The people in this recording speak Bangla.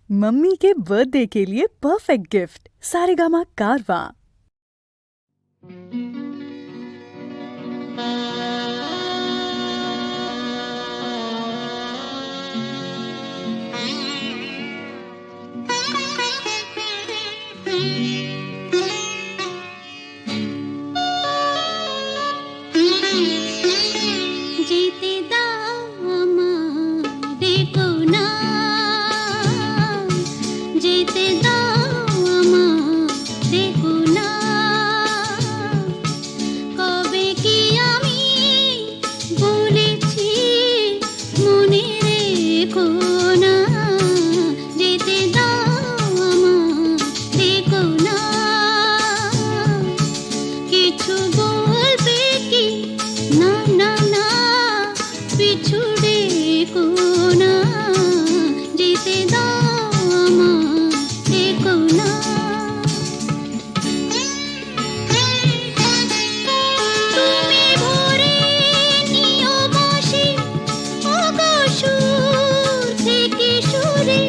मम्मी के बर्थडे के लिए परफेक्ट गिफ्ट सारेगामा कारवां। যেতে দাও আমারে কোনা, যেতে দাও আমারে কোনা। কবে কি আমি বলেছি মনে রেখো না, যেতে দাও আমারে কোনা। কিছু বলবে কি না না না, পিছু ডেকো না, যেতে দাও আমারে কোনা। তুমি ভরে নিও বাঁশি, ওগো সুর থেকে সুরে